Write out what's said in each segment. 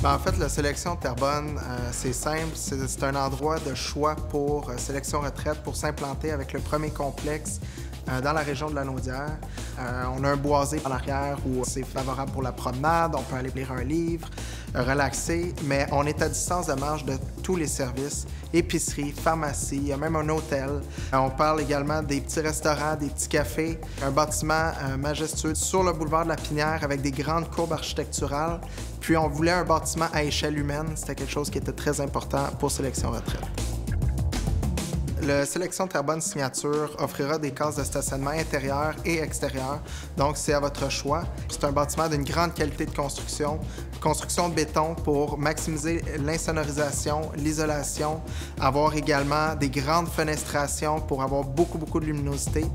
En fait, la sélection Terrebonne, c'est simple. C'est un endroit de choix pour Sélection Retraite pour s'implanter avec le premier complexe dans la région de la Naudière. On a un boisé en arrière où c'est favorable pour la promenade. On peut aller lire un livre, relaxer, mais on est à distance de marche de tous les services, épicerie, pharmacie, il y a même un hôtel. On parle également des petits restaurants, des petits cafés, un bâtiment majestueux sur le boulevard de la Pinière avec des grandes courbes architecturales. Puis on voulait un bâtiment à échelle humaine, c'était quelque chose qui était très important pour Sélection Retraite. Le Sélection Terrebonne Signature offrira des cases de stationnement intérieur et extérieur, donc c'est à votre choix. C'est un bâtiment d'une grande qualité de construction de béton pour maximiser l'insonorisation, l'isolation, avoir également des grandes fenestrations pour avoir beaucoup de luminosité.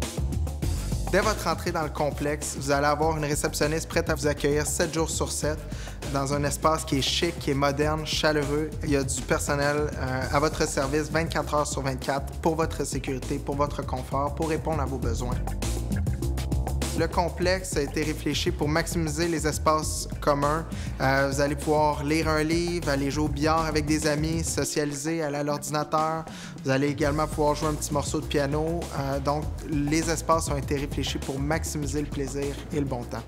Dès votre entrée dans le complexe, vous allez avoir une réceptionniste prête à vous accueillir 7 jours sur 7 dans un espace qui est chic, qui est moderne, chaleureux. Il y a du personnel à votre service 24 heures sur 24 pour votre sécurité, pour votre confort, pour répondre à vos besoins. Le complexe a été réfléchi pour maximiser les espaces communs. Vous allez pouvoir lire un livre, aller jouer au billard avec des amis, socialiser, aller à l'ordinateur. Vous allez également pouvoir jouer un petit morceau de piano. Donc, les espaces ont été réfléchis pour maximiser le plaisir et le bon temps.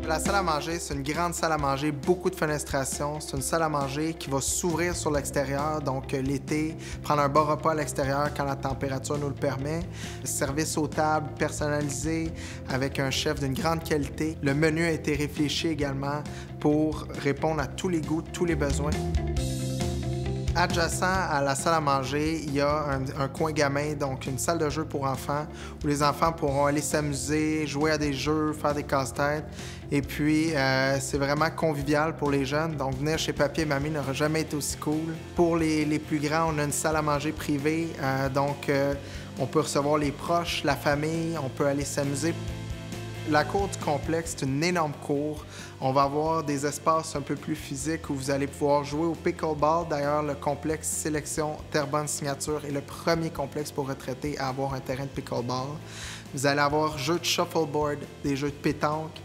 La salle à manger, c'est une grande salle à manger, beaucoup de fenestration. C'est une salle à manger qui va s'ouvrir sur l'extérieur, donc l'été, prendre un bon repas à l'extérieur quand la température nous le permet. Service aux tables personnalisé avec un chef d'une grande qualité. Le menu a été réfléchi également pour répondre à tous les goûts, tous les besoins. Adjacent à la salle à manger, il y a un coin gamin, donc une salle de jeu pour enfants, où les enfants pourront aller s'amuser, jouer à des jeux, faire des casse-têtes. Et puis, c'est vraiment convivial pour les jeunes, donc venir chez Papy et Mamie n'aura jamais été aussi cool. Pour les plus grands, on a une salle à manger privée, donc on peut recevoir les proches, la famille, on peut aller s'amuser. La cour du complexe, c'est une énorme cour. On va avoir des espaces un peu plus physiques où vous allez pouvoir jouer au pickleball. D'ailleurs, le complexe Sélection Terrebonne Signature est le premier complexe pour retraités à avoir un terrain de pickleball. Vous allez avoir jeux de shuffleboard, des jeux de pétanque,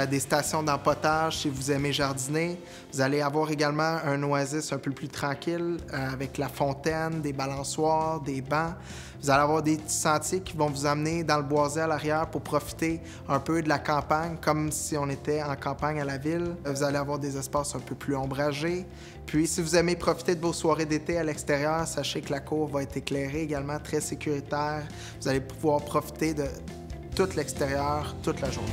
des stations d'empotage si vous aimez jardiner. Vous allez avoir également un oasis un peu plus tranquille avec la fontaine, des balançoires, des bancs. Vous allez avoir des petits sentiers qui vont vous amener dans le boisé à l'arrière pour profiter un peu de la campagne, comme si on était en campagne à la ville. Vous allez avoir des espaces un peu plus ombragés. Puis, si vous aimez profiter de vos soirées d'été à l'extérieur, sachez que la cour va être éclairée également, très sécuritaire. Vous allez pouvoir profiter de tout l'extérieur toute la journée.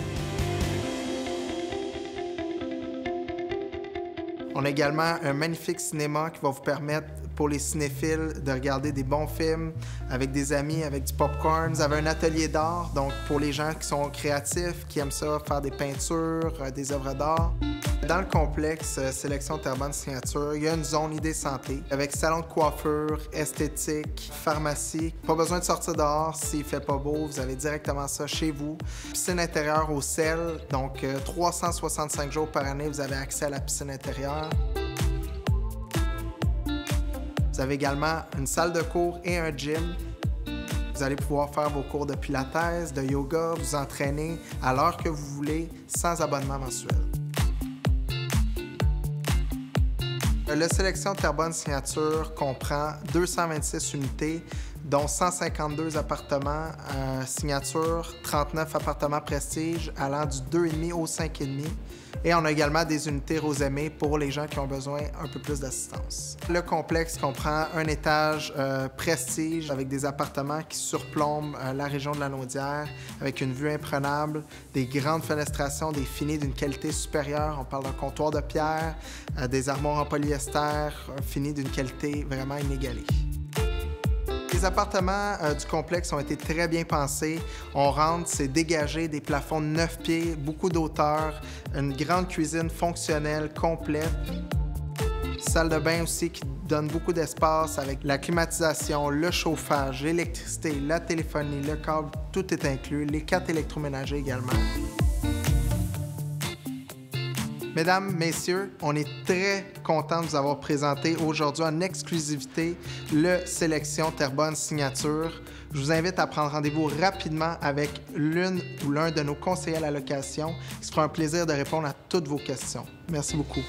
On a également un magnifique cinéma qui va vous permettre, pour les cinéphiles, de regarder des bons films avec des amis, avec du popcorn. Vous avez un atelier d'art, donc pour les gens qui sont créatifs, qui aiment ça, faire des peintures, des œuvres d'art. Dans le complexe Sélection Terrebonne Signature, il y a une zone idée santé avec salon de coiffure, esthétique, pharmacie. Pas besoin de sortir dehors s'il fait pas beau, vous avez directement ça chez vous. Piscine intérieure au sel, donc 365 jours par année, vous avez accès à la piscine intérieure. Vous avez également une salle de cours et un gym. Vous allez pouvoir faire vos cours de pilates, de yoga, vous entraîner à l'heure que vous voulez, sans abonnement mensuel. Le Sélection Terrebonne Signature comprend 226 unités, dont 152 appartements signature, 39 appartements prestige, allant du 2,5 au 5,5. Et on a également des unités Rosemée pour les gens qui ont besoin un peu plus d'assistance. Le complexe comprend un étage prestige avec des appartements qui surplombent la région de la Naudière, avec une vue imprenable, des grandes fenestrations, des finis d'une qualité supérieure. On parle d'un comptoir de pierre, des armoires en polyester, un fini d'une qualité vraiment inégalée. Les appartements du complexe ont été très bien pensés. On rentre, c'est dégagé, des plafonds de 9 pieds, beaucoup d'hauteur, une grande cuisine fonctionnelle, complète. Salle de bain aussi qui donne beaucoup d'espace avec la climatisation, le chauffage, l'électricité, la téléphonie, le câble, tout est inclus, les 4 électroménagers également. Mesdames, messieurs, on est très content de vous avoir présenté aujourd'hui en exclusivité le Sélection Terrebonne Signature. Je vous invite à prendre rendez-vous rapidement avec l'une ou l'un de nos conseillers à la location. Il se fera un plaisir de répondre à toutes vos questions. Merci beaucoup.